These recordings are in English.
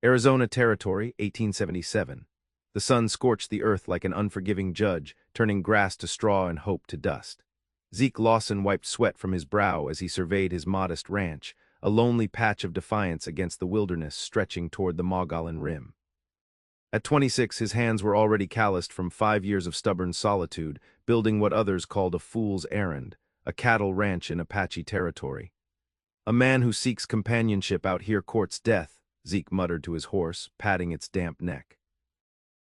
Arizona Territory, 1877. The sun scorched the earth like an unforgiving judge, turning grass to straw and hope to dust. Zeke Lawson wiped sweat from his brow as he surveyed his modest ranch, a lonely patch of defiance against the wilderness stretching toward the Mogollon Rim. At 26, his hands were already calloused from 5 years of stubborn solitude, building what others called a fool's errand, a cattle ranch in Apache territory. "A man who seeks companionship out here courts death," Zeke muttered to his horse, patting its damp neck.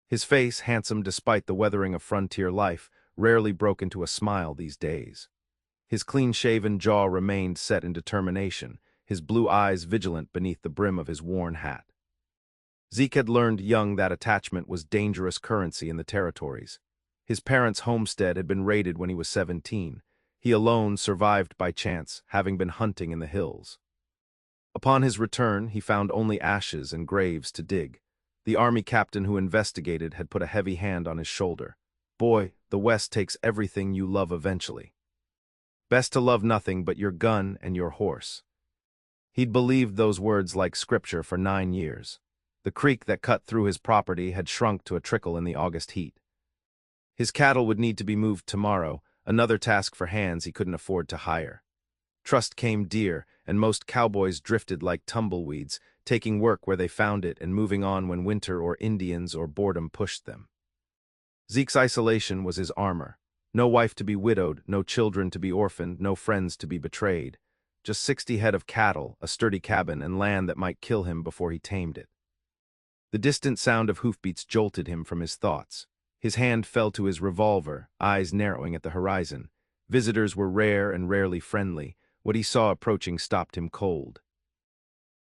His face, handsome despite the weathering of frontier life, rarely broke into a smile these days. His clean-shaven jaw remained set in determination, his blue eyes vigilant beneath the brim of his worn hat. Zeke had learned young that attachment was dangerous currency in the territories. His parents' homestead had been raided when he was 17. He alone survived by chance, having been hunting in the hills. Upon his return, he found only ashes and graves to dig. The army captain who investigated had put a heavy hand on his shoulder. "Boy, the West takes everything you love eventually. Best to love nothing but your gun and your horse." He'd believed those words like scripture for 9 years. The creek that cut through his property had shrunk to a trickle in the August heat. His cattle would need to be moved tomorrow, another task for hands he couldn't afford to hire. Trust came dear, and most cowboys drifted like tumbleweeds, taking work where they found it and moving on when winter or Indians or boredom pushed them. Zeke's isolation was his armor. No wife to be widowed, no children to be orphaned, no friends to be betrayed. Just 60 head of cattle, a sturdy cabin, and land that might kill him before he tamed it. The distant sound of hoofbeats jolted him from his thoughts. His hand fell to his revolver, eyes narrowing at the horizon. Visitors were rare and rarely friendly. What he saw approaching stopped him cold.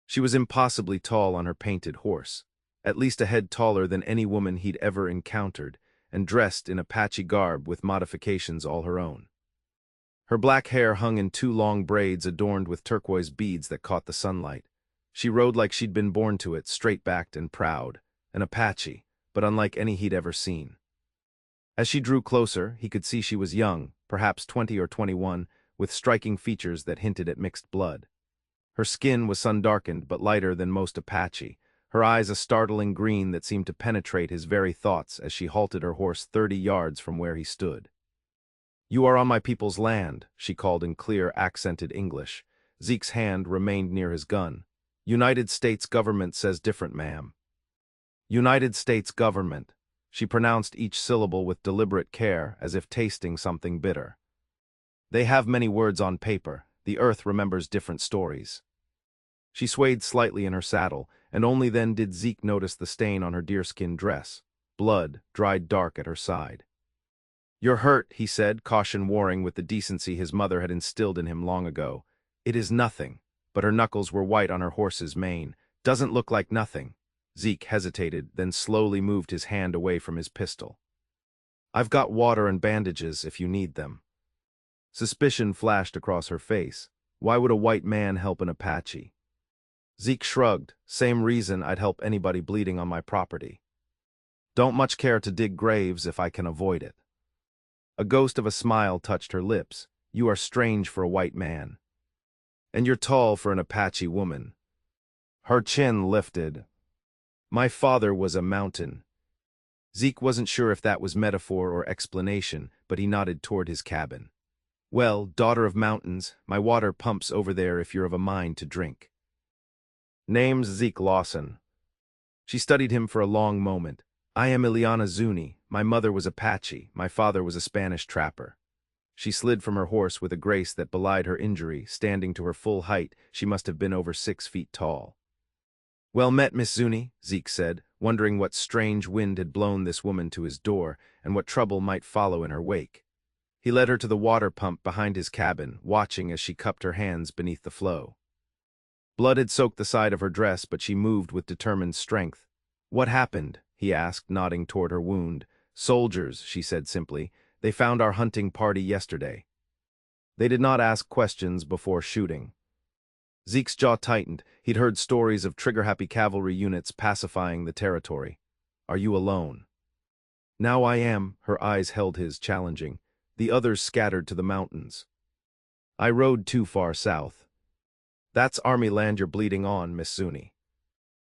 She was impossibly tall on her painted horse, at least a head taller than any woman he'd ever encountered, and dressed in Apache garb with modifications all her own. Her black hair hung in 2 long braids adorned with turquoise beads that caught the sunlight. She rode like she'd been born to it, straight-backed and proud, an Apache, but unlike any he'd ever seen. As she drew closer, he could see she was young, perhaps 20 or 21, with striking features that hinted at mixed blood. Her skin was sun-darkened but lighter than most Apache, her eyes a startling green that seemed to penetrate his very thoughts as she halted her horse 30 yards from where he stood. "You are on my people's land," she called in clear, accented English. Zeke's hand remained near his gun. "United States government says different, ma'am." "United States government." She pronounced each syllable with deliberate care, as if tasting something bitter. "They have many words on paper. The earth remembers different stories." She swayed slightly in her saddle, and only then did Zeke notice the stain on her deerskin dress. Blood dried dark at her side. "You're hurt," he said, caution warring with the decency his mother had instilled in him long ago. "It is nothing," but her knuckles were white on her horse's mane. "Doesn't look like nothing." Zeke hesitated, then slowly moved his hand away from his pistol. "I've got water and bandages if you need them." Suspicion flashed across her face. Why would a white man help an Apache? Zeke shrugged. "Same reason I'd help anybody bleeding on my property. Don't much care to dig graves if I can avoid it." A ghost of a smile touched her lips. "You are strange for a white man. And you're tall for an Apache woman." Her chin lifted. "My father was a mountain." Zeke wasn't sure if that was metaphor or explanation, but he nodded toward his cabin. "Well, daughter of mountains, my water pumps over there if you're of a mind to drink." "Name's Zeke Lawson." She studied him for a long moment. "I am Eliana Zuni. My mother was Apache. My father was a Spanish trapper." She slid from her horse with a grace that belied her injury. Standing to her full height, she must have been over 6 feet tall. "Well met, Miss Zuni," Zeke said, wondering what strange wind had blown this woman to his door, and what trouble might follow in her wake. He led her to the water pump behind his cabin, watching as she cupped her hands beneath the flow. Blood had soaked the side of her dress, but she moved with determined strength. "What happened?" he asked, nodding toward her wound. "Soldiers," she said simply. "They found our hunting party yesterday." They did not ask questions before shooting. Zeke's jaw tightened. He'd heard stories of trigger-happy cavalry units pacifying the territory. "Are you alone?" "Now I am." Her eyes held his, challenging. "The others scattered to the mountains." "I rode too far south." "That's army land you're bleeding on, Miss Zuni."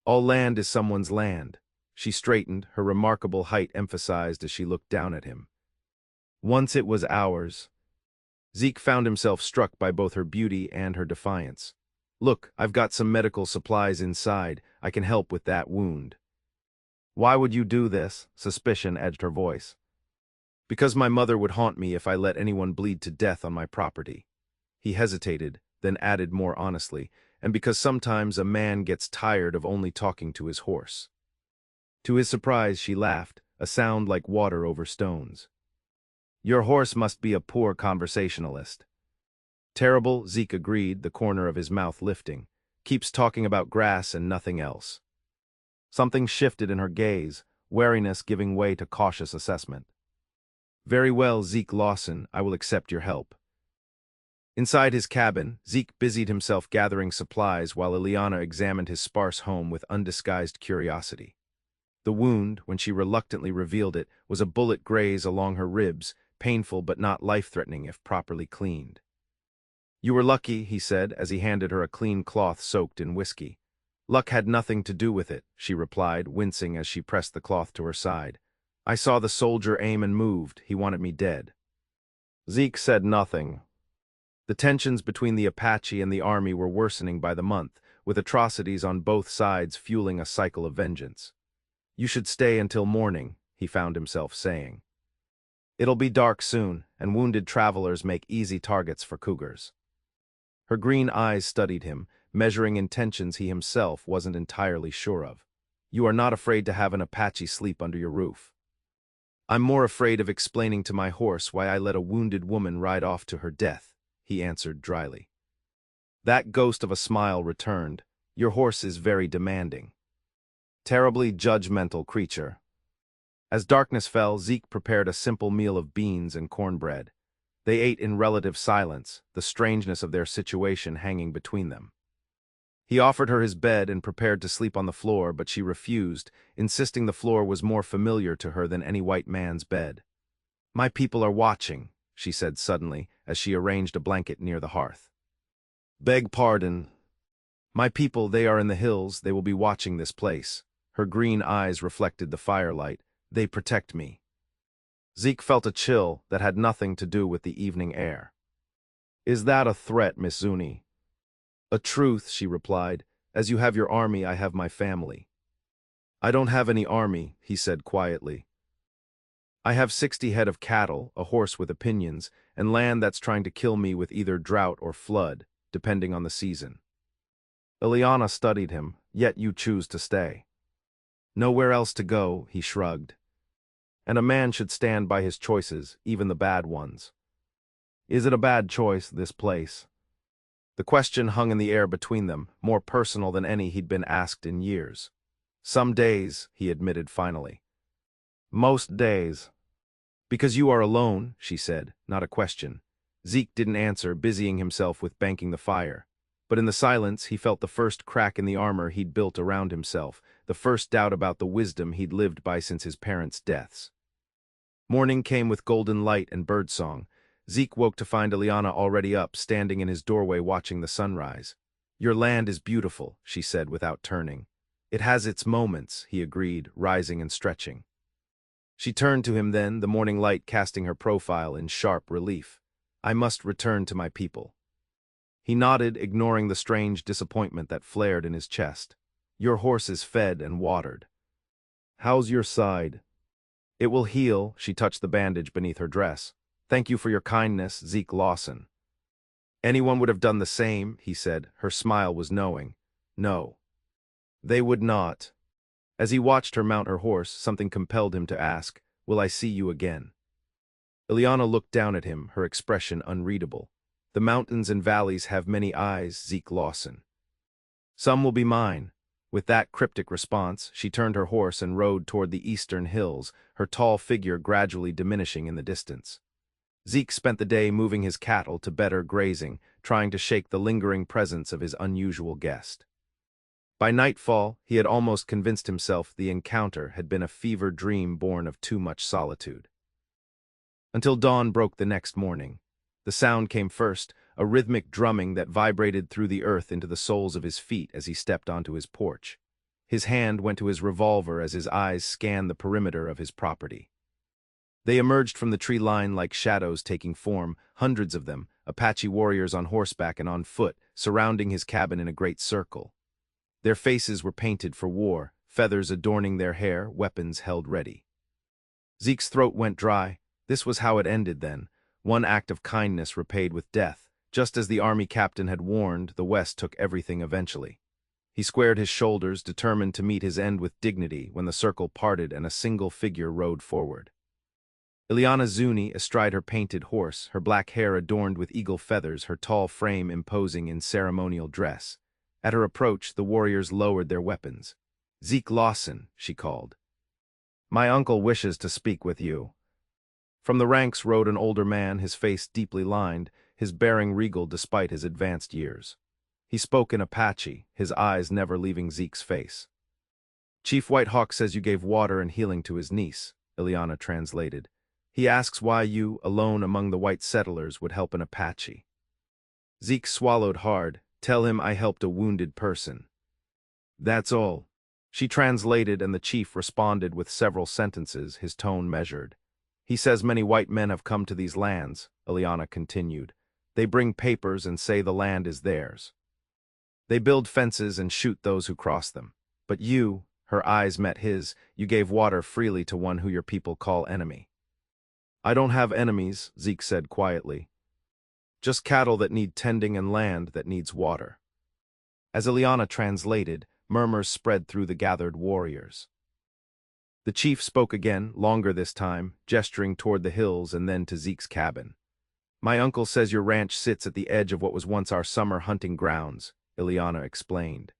All land is someone's land. She straightened, her remarkable height emphasized as she looked down at him. Once it was ours. Zeke found himself struck by both her beauty and her defiance. Look, I've got some medical supplies inside. I can help with that wound. Why would you do this? Suspicion edged her voice. Because my mother would haunt me if I let anyone bleed to death on my property. He hesitated, then added more honestly, and because sometimes a man gets tired of only talking to his horse. To his surprise, she laughed, a sound like water over stones. Your horse must be a poor conversationalist. Terrible, Zeke agreed, the corner of his mouth lifting. Keeps talking about grass and nothing else. Something shifted in her gaze, wariness giving way to cautious assessment. Very well, Zeke Lawson, I will accept your help. Inside his cabin, Zeke busied himself gathering supplies while Eliana examined his sparse home with undisguised curiosity. The wound, when she reluctantly revealed it, was a bullet graze along her ribs, painful but not life-threatening if properly cleaned. You were lucky, he said, as he handed her a clean cloth soaked in whiskey. Luck had nothing to do with it, she replied, wincing as she pressed the cloth to her side. I saw the soldier aim and moved. He wanted me dead. Zeke said nothing. The tensions between the Apache and the army were worsening by the month, with atrocities on both sides fueling a cycle of vengeance. You should stay until morning, he found himself saying. It'll be dark soon, and wounded travelers make easy targets for cougars. Her green eyes studied him, measuring intentions he himself wasn't entirely sure of. You are not afraid to have an Apache sleep under your roof. I'm more afraid of explaining to my horse why I let a wounded woman ride off to her death, he answered dryly. That ghost of a smile returned. Your horse is very demanding. Terribly judgmental creature. As darkness fell, Zeke prepared a simple meal of beans and cornbread. They ate in relative silence, the strangeness of their situation hanging between them. He offered her his bed and prepared to sleep on the floor, but she refused, insisting the floor was more familiar to her than any white man's bed. My people are watching, she said suddenly, as she arranged a blanket near the hearth. Beg pardon. My people, they are in the hills, they will be watching this place. Her green eyes reflected the firelight. They protect me. Zeke felt a chill that had nothing to do with the evening air. Is that a threat, Miss Zuni? A truth, she replied. As you have your army, I have my family. I don't have any army, he said quietly. I have 60 head of cattle, a horse with opinions, and land that's trying to kill me with either drought or flood, depending on the season. Eliana studied him, yet you choose to stay. Nowhere else to go, he shrugged. And a man should stand by his choices, even the bad ones. Is it a bad choice, this place? The question hung in the air between them, more personal than any he'd been asked in years. Some days, he admitted finally. Most days. Because you are alone, she said, not a question. Zeke didn't answer, busying himself with banking the fire. But in the silence, he felt the first crack in the armor he'd built around himself, the first doubt about the wisdom he'd lived by since his parents' deaths. Morning came with golden light and birdsong. Zeke woke to find Eliana already up, standing in his doorway watching the sunrise. Your land is beautiful, she said without turning. It has its moments, he agreed, rising and stretching. She turned to him then, the morning light casting her profile in sharp relief. I must return to my people. He nodded, ignoring the strange disappointment that flared in his chest. Your horse is fed and watered. How's your side? It will heal, she touched the bandage beneath her dress. Thank you for your kindness, Zeke Lawson. Anyone would have done the same, he said. Her smile was knowing. No. They would not. As he watched her mount her horse, something compelled him to ask, will I see you again? Eliana looked down at him, her expression unreadable. The mountains and valleys have many eyes, Zeke Lawson. Some will be mine. With that cryptic response, she turned her horse and rode toward the eastern hills, her tall figure gradually diminishing in the distance. Zeke spent the day moving his cattle to better grazing, trying to shake the lingering presence of his unusual guest. By nightfall, he had almost convinced himself the encounter had been a fever dream born of too much solitude. Until dawn broke the next morning. The sound came first, a rhythmic drumming that vibrated through the earth into the soles of his feet as he stepped onto his porch. His hand went to his revolver as his eyes scanned the perimeter of his property. They emerged from the tree line like shadows taking form, hundreds of them, Apache warriors on horseback and on foot, surrounding his cabin in a great circle. Their faces were painted for war, feathers adorning their hair, weapons held ready. Zeke's throat went dry. This was how it ended then, one act of kindness repaid with death. Just as the army captain had warned, the West took everything eventually. He squared his shoulders, determined to meet his end with dignity, when the circle parted and a single figure rode forward. Eliana Zuni, astride her painted horse, her black hair adorned with eagle feathers, her tall frame imposing in ceremonial dress. At her approach, the warriors lowered their weapons. "Zeke Lawson," she called. "My uncle wishes to speak with you." From the ranks rode an older man, his face deeply lined, his bearing regal despite his advanced years. He spoke in Apache, his eyes never leaving Zeke's face. "Chief White Hawk says you gave water and healing to his niece," Eliana translated. "He asks why you, alone among the white settlers, would help an Apache." Zeke swallowed hard. "Tell him I helped a wounded person. That's all." She translated, and the chief responded with several sentences, his tone measured. "He says many white men have come to these lands," Eliana continued. "They bring papers and say the land is theirs. They build fences and shoot those who cross them. But you," her eyes met his, "you gave water freely to one who your people call enemy." "I don't have enemies," Zeke said quietly. "Just cattle that need tending and land that needs water." As Eliana translated, murmurs spread through the gathered warriors. The chief spoke again, longer this time, gesturing toward the hills and then to Zeke's cabin. "My uncle says your ranch sits at the edge of what was once our summer hunting grounds," Eliana explained.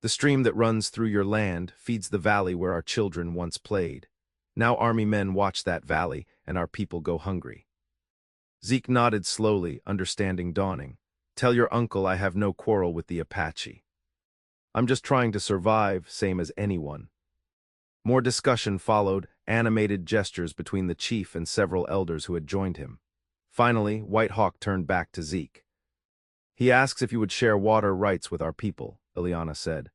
"The stream that runs through your land feeds the valley where our children once played. Now army men watch that valley, and our people go hungry." Zeke nodded slowly, understanding dawning. "Tell your uncle I have no quarrel with the Apache. I'm just trying to survive, same as anyone." More discussion followed, animated gestures between the chief and several elders who had joined him. Finally, White Hawk turned back to Zeke. "He asks if you would share water rights with our people," Eliana said.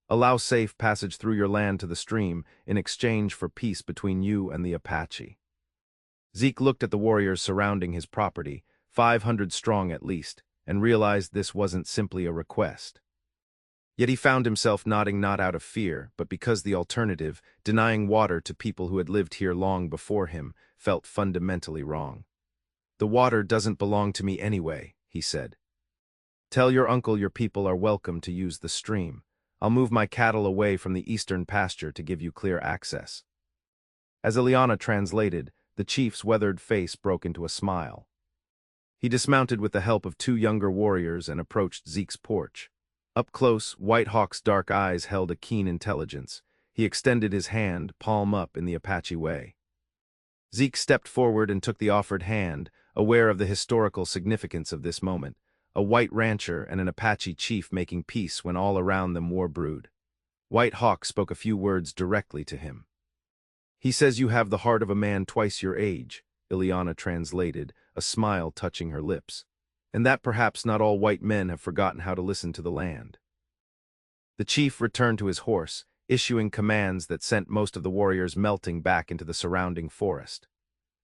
"Allow safe passage through your land to the stream in exchange for peace between you and the Apache." Zeke looked at the warriors surrounding his property, 500 strong at least, and realized this wasn't simply a request. Yet he found himself nodding not out of fear, but because the alternative, denying water to people who had lived here long before him, felt fundamentally wrong. "The water doesn't belong to me anyway," he said. "Tell your uncle your people are welcome to use the stream. I'll move my cattle away from the eastern pasture to give you clear access." As Eliana translated, the chief's weathered face broke into a smile. He dismounted with the help of 2 younger warriors and approached Zeke's porch. Up close, White Hawk's dark eyes held a keen intelligence. He extended his hand, palm up, in the Apache way. Zeke stepped forward and took the offered hand, aware of the historical significance of this moment. A white rancher and an Apache chief making peace when all around them war brewed. White Hawk spoke a few words directly to him. "He says you have the heart of a man twice your age," Eliana translated, a smile touching her lips. "And that perhaps not all white men have forgotten how to listen to the land." The chief returned to his horse, issuing commands that sent most of the warriors melting back into the surrounding forest.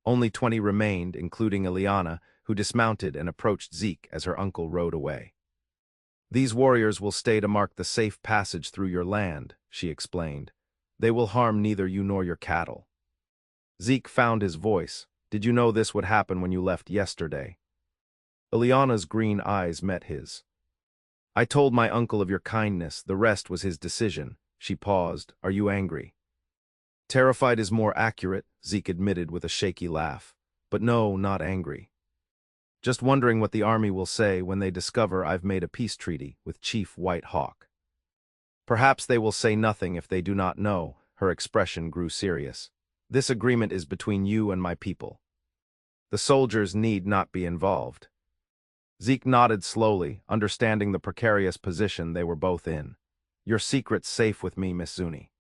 Only 20 remained, including Eliana, who dismounted and approached Zeke as her uncle rode away. "These warriors will stay to mark the safe passage through your land," she explained. "They will harm neither you nor your cattle." Zeke found his voice. "Did you know this would happen when you left yesterday?" Eliana's green eyes met his. "I told my uncle of your kindness, the rest was his decision." She paused. "Are you angry?" "Terrified is more accurate," Zeke admitted with a shaky laugh. "But no, not angry. Just wondering what the army will say when they discover I've made a peace treaty with Chief White Hawk." "Perhaps they will say nothing if they do not know." Her expression grew serious. "This agreement is between you and my people. The soldiers need not be involved." Zeke nodded slowly, understanding the precarious position they were both in. "Your secret's safe with me, Miss Zuni."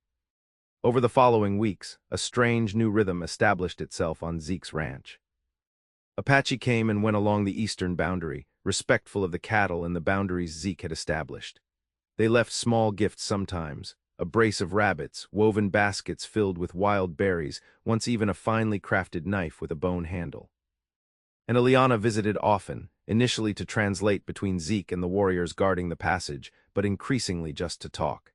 Over the following weeks, a strange new rhythm established itself on Zeke's ranch. Apache came and went along the eastern boundary, respectful of the cattle and the boundaries Zeke had established. They left small gifts sometimes, a brace of rabbits, woven baskets filled with wild berries, once even a finely crafted knife with a bone handle. And Eliana visited often, initially to translate between Zeke and the warriors guarding the passage, but increasingly just to talk.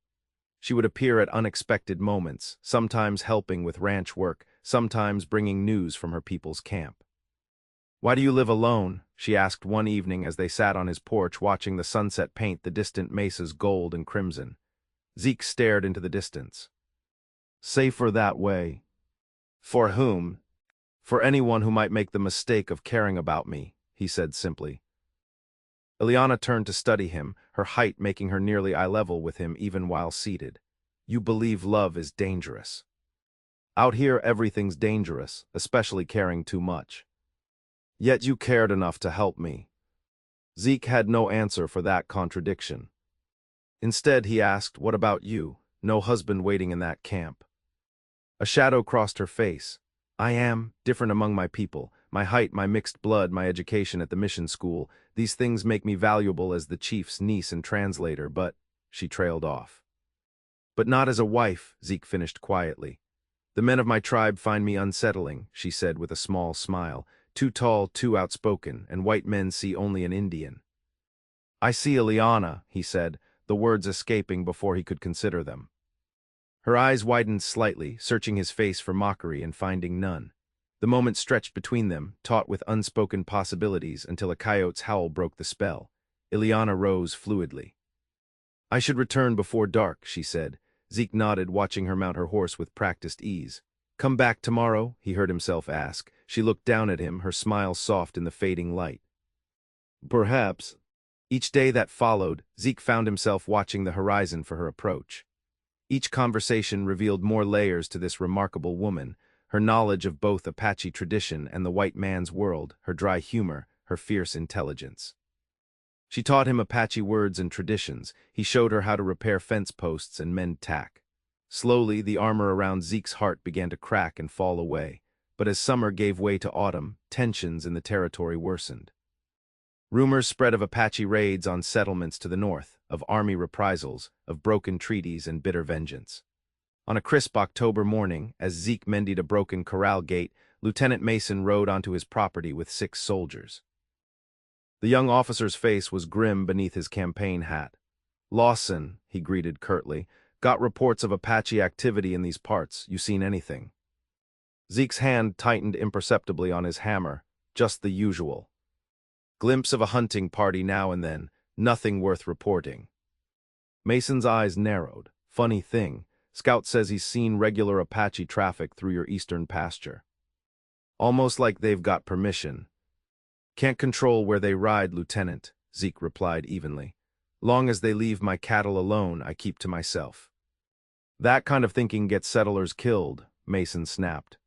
She would appear at unexpected moments, sometimes helping with ranch work, sometimes bringing news from her people's camp. "Why do you live alone?" she asked one evening as they sat on his porch watching the sunset paint the distant mesas gold and crimson. Zeke stared into the distance. "Safer that way." "For whom?" "For anyone who might make the mistake of caring about me," he said simply. Eliana turned to study him, her height making her nearly eye level with him even while seated. "You believe love is dangerous." "Out here everything's dangerous, especially caring too much." "Yet you cared enough to help me." Zeke had no answer for that contradiction. Instead, he asked, "What about you? No husband waiting in that camp?" A shadow crossed her face. "I am different among my people. My height, my mixed blood, my education at the mission school. These things make me valuable as the chief's niece and translator, but—" She trailed off. "But not as a wife," Zeke finished quietly. "The men of my tribe find me unsettling," she said with a small smile. "Too tall, too outspoken, and white men see only an Indian." "I see Eliana," he said, the words escaping before he could consider them. Her eyes widened slightly, searching his face for mockery and finding none. The moment stretched between them, taut with unspoken possibilities, until a coyote's howl broke the spell. Eliana rose fluidly. "I should return before dark," she said. Zeke nodded, watching her mount her horse with practiced ease. "Come back tomorrow?" he heard himself ask. She looked down at him, her smile soft in the fading light. "Perhaps." Each day that followed, Zeke found himself watching the horizon for her approach. Each conversation revealed more layers to this remarkable woman, her knowledge of both Apache tradition and the white man's world, her dry humor, her fierce intelligence. She taught him Apache words and traditions. He showed her how to repair fence posts and mend tack. Slowly, the armor around Zeke's heart began to crack and fall away, but as summer gave way to autumn, tensions in the territory worsened. Rumors spread of Apache raids on settlements to the north, of army reprisals, of broken treaties and bitter vengeance. On a crisp October morning, as Zeke mended a broken corral gate, Lieutenant Mason rode onto his property with 6 soldiers. The young officer's face was grim beneath his campaign hat. "Lawson," he greeted curtly, "got reports of Apache activity in these parts. You seen anything?" Zeke's hand tightened imperceptibly on his hammer. "Just the usual. Glimpse of a hunting party now and then, nothing worth reporting." Mason's eyes narrowed. "Funny thing, Scout says he's seen regular Apache traffic through your eastern pasture. Almost like they've got permission." "Can't control where they ride, Lieutenant," Zeke replied evenly. "Long as they leave my cattle alone, I keep to myself." "That kind of thinking gets settlers killed," Mason snapped.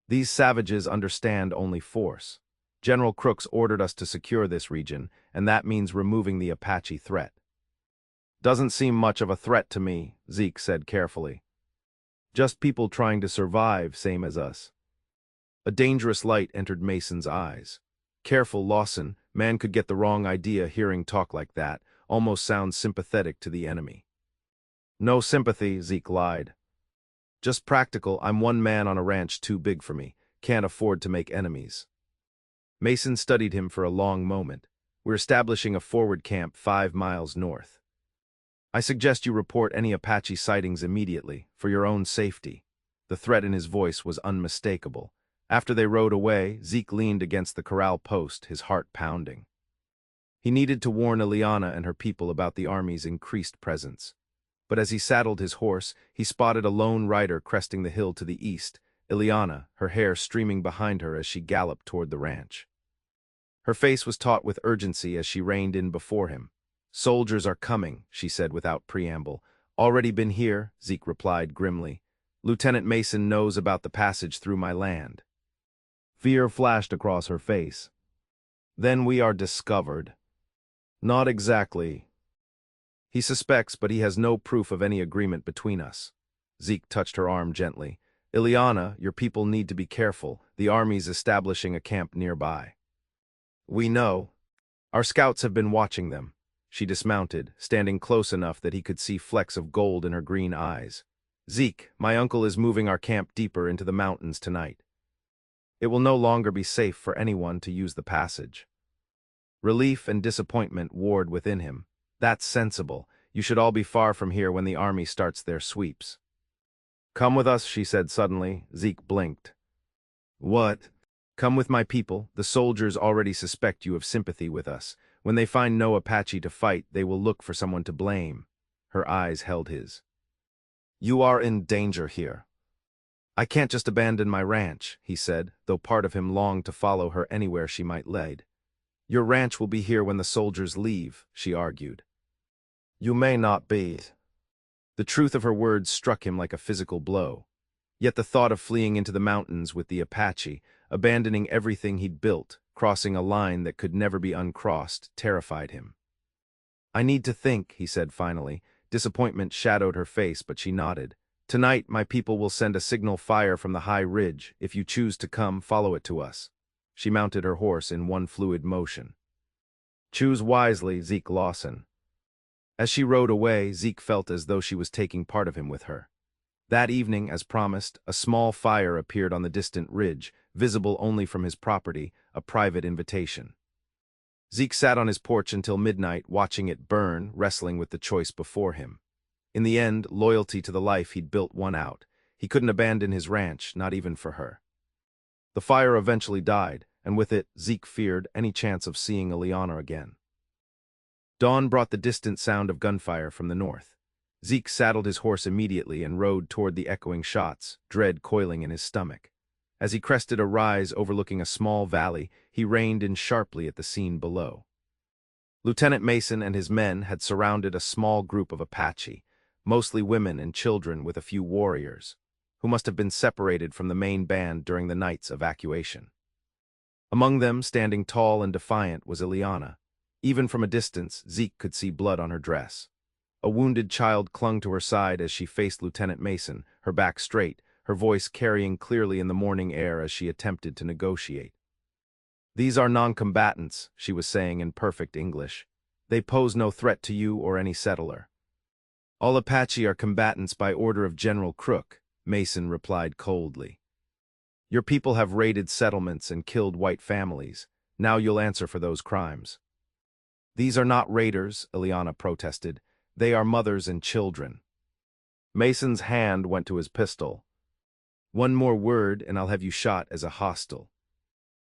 "These savages understand only force. General Crooks ordered us to secure this region, and that means removing the Apache threat." "Doesn't seem much of a threat to me," Zeke said carefully. "Just people trying to survive, same as us." A dangerous light entered Mason's eyes. "Careful, Lawson. Man could get the wrong idea hearing talk like that. Almost sounds sympathetic to the enemy." "No sympathy," Zeke lied. "Just practical. I'm one man on a ranch too big for me. Can't afford to make enemies." Mason studied him for a long moment. "We're establishing a forward camp 5 miles north. I suggest you report any Apache sightings immediately, for your own safety." The threat in his voice was unmistakable. After they rode away, Zeke leaned against the corral post, his heart pounding. He needed to warn Eliana and her people about the army's increased presence. But as he saddled his horse, he spotted a lone rider cresting the hill to the east, Eliana, her hair streaming behind her as she galloped toward the ranch. Her face was taut with urgency as she reined in before him. "Soldiers are coming," she said without preamble. "Already been here," Zeke replied grimly. "Lieutenant Mason knows about the passage through my land." Fear flashed across her face. "Then we are discovered." "Not exactly. He suspects, but he has no proof of any agreement between us." Zeke touched her arm gently. "Eliana, your people need to be careful. The army's establishing a camp nearby." "We know. Our scouts have been watching them." She dismounted, standing close enough that he could see flecks of gold in her green eyes. "Zeke, my uncle is moving our camp deeper into the mountains tonight. It will no longer be safe for anyone to use the passage." Relief and disappointment warred within him. "That's sensible. You should all be far from here when the army starts their sweeps." "Come with us," she said suddenly. Zeke blinked. "What?" "Come with my people. The soldiers already suspect you of sympathy with us. When they find no Apache to fight, they will look for someone to blame." Her eyes held his. "You are in danger here." "I can't just abandon my ranch," he said, though part of him longed to follow her anywhere she might lead. "Your ranch will be here when the soldiers leave," she argued. "You may not be." The truth of her words struck him like a physical blow. Yet the thought of fleeing into the mountains with the Apache, abandoning everything he'd built, crossing a line that could never be uncrossed, terrified him. "I need to think," he said finally. Disappointment shadowed her face, but she nodded. "Tonight, my people will send a signal fire from the high ridge. If you choose to come, follow it to us." She mounted her horse in one fluid motion. "Choose wisely, Zeke Lawson." As she rode away, Zeke felt as though she was taking part of him with her. That evening, as promised, a small fire appeared on the distant ridge, visible only from his property, a private invitation. Zeke sat on his porch until midnight, watching it burn, wrestling with the choice before him. In the end, loyalty to the life he'd built won out. He couldn't abandon his ranch, not even for her. The fire eventually died, and with it, Zeke feared any chance of seeing Eliana again. Dawn brought the distant sound of gunfire from the north. Zeke saddled his horse immediately and rode toward the echoing shots, dread coiling in his stomach. As he crested a rise overlooking a small valley, he reined in sharply at the scene below. Lieutenant Mason and his men had surrounded a small group of Apache, mostly women and children with a few warriors, who must have been separated from the main band during the night's evacuation. Among them, standing tall and defiant, was Eliana. Even from a distance, Zeke could see blood on her dress. A wounded child clung to her side as she faced Lieutenant Mason, her back straight, her voice carrying clearly in the morning air as she attempted to negotiate. "These are non-combatants," she was saying in perfect English. "They pose no threat to you or any settler." "All Apache are combatants by order of General Crook," Mason replied coldly. "Your people have raided settlements and killed white families. Now you'll answer for those crimes." "These are not raiders," Eliana protested. "They are mothers and children." Mason's hand went to his pistol. "One more word and I'll have you shot as a hostile."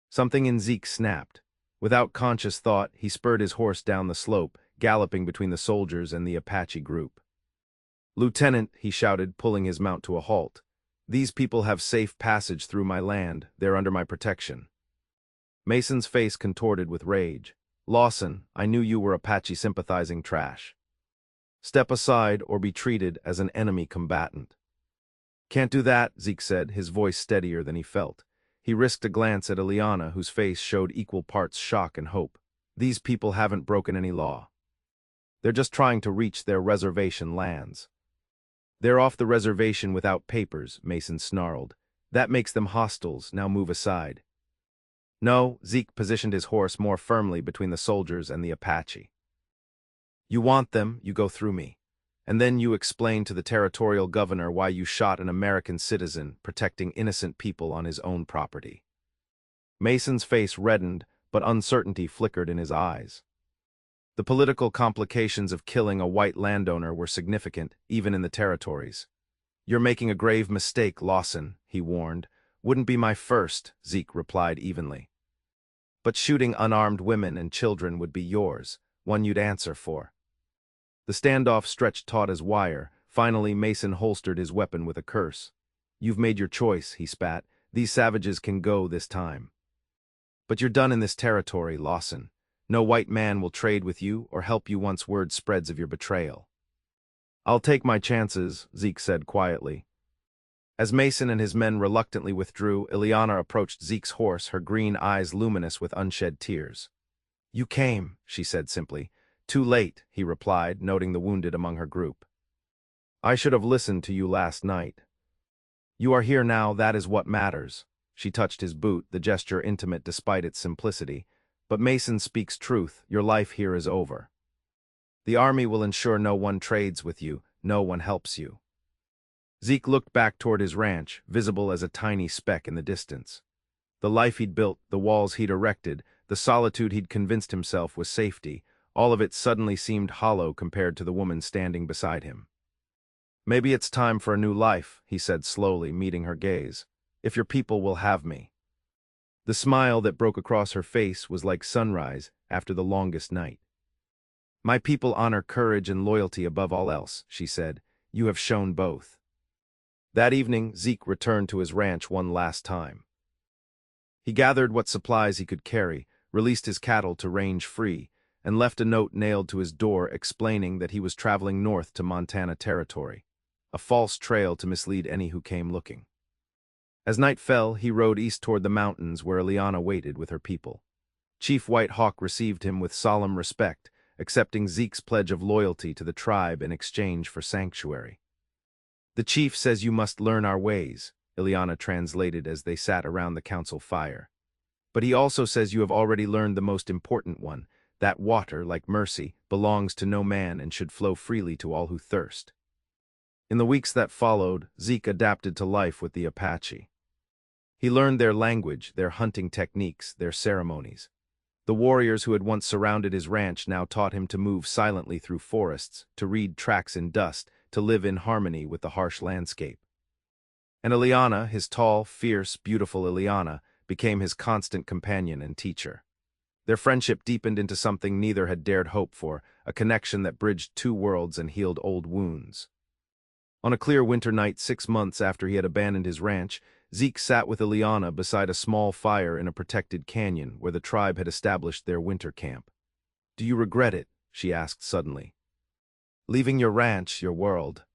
Something in Zeke snapped. Without conscious thought, he spurred his horse down the slope, galloping between the soldiers and the Apache group. "Lieutenant," he shouted, pulling his mount to a halt. "These people have safe passage through my land. They're under my protection." Mason's face contorted with rage. "Lawson, I knew you were Apache sympathizing trash. Step aside or be treated as an enemy combatant." "Can't do that," Zeke said, his voice steadier than he felt. He risked a glance at Eliana, whose face showed equal parts shock and hope. "These people haven't broken any law. They're just trying to reach their reservation lands." "They're off the reservation without papers," Mason snarled. "That makes them hostiles. Now move aside." "No," Zeke positioned his horse more firmly between the soldiers and the Apache. "You want them, you go through me. And then you explain to the territorial governor why you shot an American citizen protecting innocent people on his own property." Mason's face reddened, but uncertainty flickered in his eyes. The political complications of killing a white landowner were significant, even in the territories. "You're making a grave mistake, Lawson," he warned. "Wouldn't be my first," Zeke replied evenly. "But shooting unarmed women and children would be yours, one you'd answer for." The standoff stretched taut as wire. Finally, Mason holstered his weapon with a curse. "You've made your choice," he spat. "These savages can go this time. But you're done in this territory, Lawson. No white man will trade with you or help you once word spreads of your betrayal." "I'll take my chances," Zeke said quietly. As Mason and his men reluctantly withdrew, Eliana approached Zeke's horse, her green eyes luminous with unshed tears. "You came," she said simply. "Too late," he replied, noting the wounded among her group. "I should have listened to you last night. You are here now, that is what matters." She touched his boot, the gesture intimate despite its simplicity. "But Mason speaks truth, your life here is over." The army will ensure no one trades with you, no one helps you. Zeke looked back toward his ranch, visible as a tiny speck in the distance. The life he'd built, the walls he'd erected, the solitude he'd convinced himself was safety, all of it suddenly seemed hollow compared to the woman standing beside him. "Maybe it's time for a new life," he said slowly, meeting her gaze. "If your people will have me." The smile that broke across her face was like sunrise after the longest night. "My people honor courage and loyalty above all else," she said. "You have shown both." That evening, Zeke returned to his ranch one last time. He gathered what supplies he could carry, released his cattle to range free, and left a note nailed to his door explaining that he was traveling north to Montana territory, a false trail to mislead any who came looking. As night fell, he rode east toward the mountains where Eliana waited with her people. Chief White Hawk received him with solemn respect, accepting Zeke's pledge of loyalty to the tribe in exchange for sanctuary. "The chief says you must learn our ways," Eliana translated as they sat around the council fire. "But he also says you have already learned the most important one, that water, like mercy, belongs to no man and should flow freely to all who thirst." In the weeks that followed, Zeke adapted to life with the Apache. He learned their language, their hunting techniques, their ceremonies. The warriors who had once surrounded his ranch now taught him to move silently through forests, to read tracks in dust, to live in harmony with the harsh landscape. And Eliana, his tall, fierce, beautiful Eliana, became his constant companion and teacher. Their friendship deepened into something neither had dared hope for, a connection that bridged two worlds and healed old wounds. On a clear winter night 6 months after he had abandoned his ranch, Zeke sat with Eliana beside a small fire in a protected canyon where the tribe had established their winter camp. "Do you regret it?" she asked suddenly. "Leaving your ranch, your world?"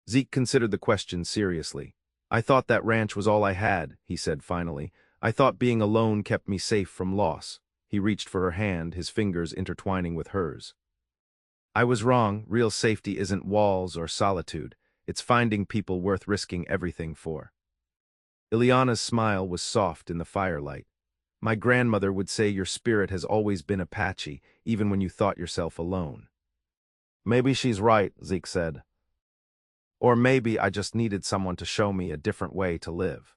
Zeke considered the question seriously. "I thought that ranch was all I had," he said finally. "I thought being alone kept me safe from loss." He reached for her hand, his fingers intertwining with hers. "I was wrong. Real safety isn't walls or solitude. It's finding people worth risking everything for." Eliana's smile was soft in the firelight. "My grandmother would say your spirit has always been Apache, even when you thought yourself alone." "Maybe she's right," Zeke said. "Or maybe I just needed someone to show me a different way to live."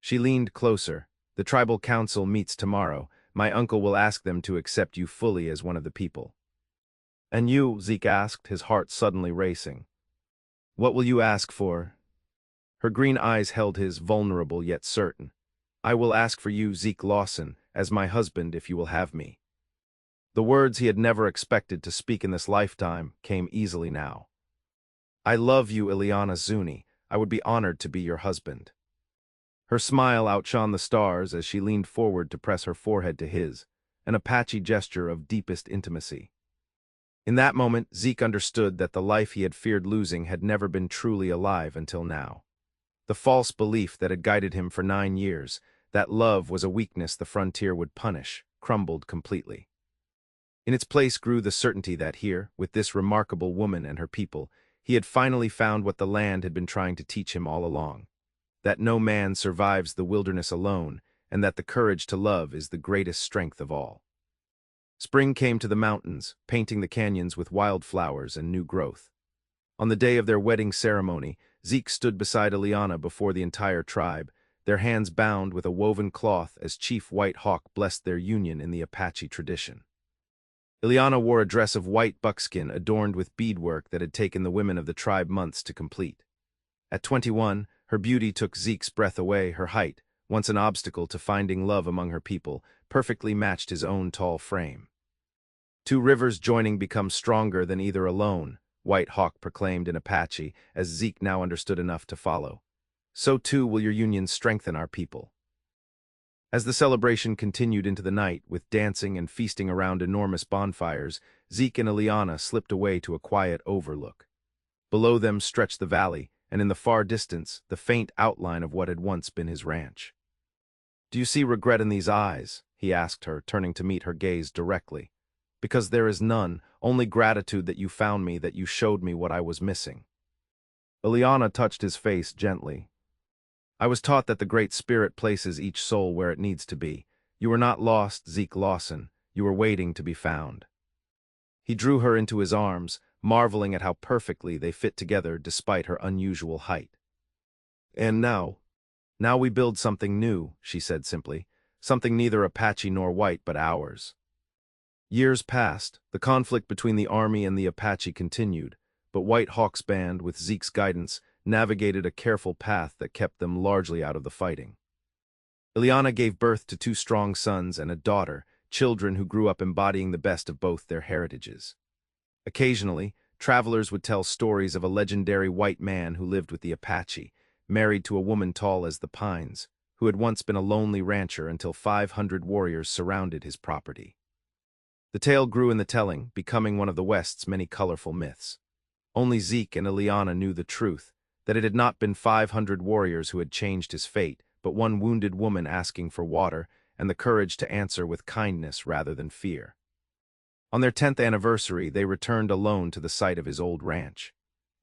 She leaned closer. "The tribal council meets tomorrow. My uncle will ask them to accept you fully as one of the people." "And you?" Zeke asked, his heart suddenly racing. "What will you ask for?" Her green eyes held his, vulnerable yet certain. "I will ask for you, Zeke Lawson, as my husband if you will have me." The words he had never expected to speak in this lifetime came easily now. "I love you, Eliana Zuni. I would be honored to be your husband." Her smile outshone the stars as she leaned forward to press her forehead to his, an Apache gesture of deepest intimacy. In that moment, Zeke understood that the life he had feared losing had never been truly alive until now. The false belief that had guided him for 9 years, that love was a weakness the frontier would punish, crumbled completely. In its place grew the certainty that here, with this remarkable woman and her people, he had finally found what the land had been trying to teach him all along. That no man survives the wilderness alone, and that the courage to love is the greatest strength of all. Spring came to the mountains, painting the canyons with wildflowers and new growth. On the day of their wedding ceremony, Zeke stood beside Eliana before the entire tribe, their hands bound with a woven cloth as Chief White Hawk blessed their union in the Apache tradition. Eliana wore a dress of white buckskin adorned with beadwork that had taken the women of the tribe months to complete. At 21, her beauty took Zeke's breath away. Her height, once an obstacle to finding love among her people, perfectly matched his own tall frame. "Two rivers joining become stronger than either alone," White Hawk proclaimed in Apache, as Zeke now understood enough to follow. "So too will your union strengthen our people." As the celebration continued into the night, with dancing and feasting around enormous bonfires, Zeke and Eliana slipped away to a quiet overlook. Below them stretched the valley, and in the far distance, the faint outline of what had once been his ranch. "Do you see regret in these eyes?" he asked her, turning to meet her gaze directly. "Because there is none, only gratitude that you found me, that you showed me what I was missing." Eliana touched his face gently. "I was taught that the Great Spirit places each soul where it needs to be. You were not lost, Zeke Lawson. You were waiting to be found." He drew her into his arms, marveling at how perfectly they fit together despite her unusual height. "And now we build something new," she said simply, "something neither Apache nor white but ours." Years passed, the conflict between the army and the Apache continued, but White Hawk's band, with Zeke's guidance, navigated a careful path that kept them largely out of the fighting. Eliana gave birth to 2 strong sons and a daughter, children who grew up embodying the best of both their heritages. Occasionally, travelers would tell stories of a legendary white man who lived with the Apache, married to a woman tall as the pines, who had once been a lonely rancher until 500 warriors surrounded his property. The tale grew in the telling, becoming one of the West's many colorful myths. Only Zeke and Eliana knew the truth, that it had not been 500 warriors who had changed his fate, but one wounded woman asking for water and the courage to answer with kindness rather than fear. On their 10th anniversary, they returned alone to the site of his old ranch.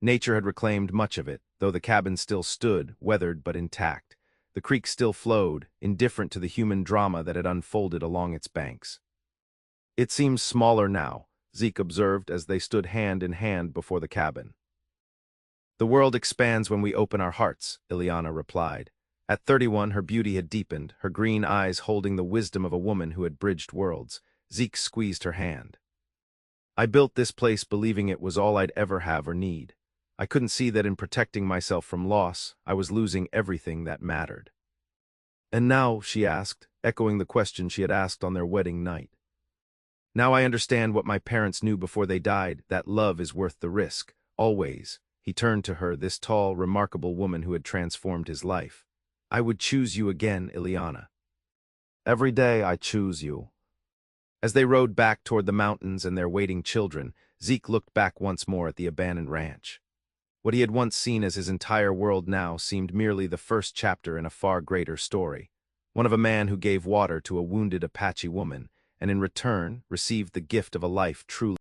Nature had reclaimed much of it, though the cabin still stood, weathered but intact. The creek still flowed, indifferent to the human drama that had unfolded along its banks. "It seems smaller now," Zeke observed as they stood hand in hand before the cabin. "The world expands when we open our hearts," Eliana replied. At 31, her beauty had deepened, her green eyes holding the wisdom of a woman who had bridged worlds. Zeke squeezed her hand. "I built this place believing it was all I'd ever have or need. I couldn't see that in protecting myself from loss, I was losing everything that mattered." "And now," she asked, echoing the question she had asked on their wedding night. "Now I understand what my parents knew before they died, that love is worth the risk, always." He turned to her, this tall, remarkable woman who had transformed his life. "I would choose you again, Eliana. Every day I choose you." As they rode back toward the mountains and their waiting children, Zeke looked back once more at the abandoned ranch. What he had once seen as his entire world now seemed merely the first chapter in a far greater story. One of a man who gave water to a wounded Apache woman, and in return received the gift of a life truly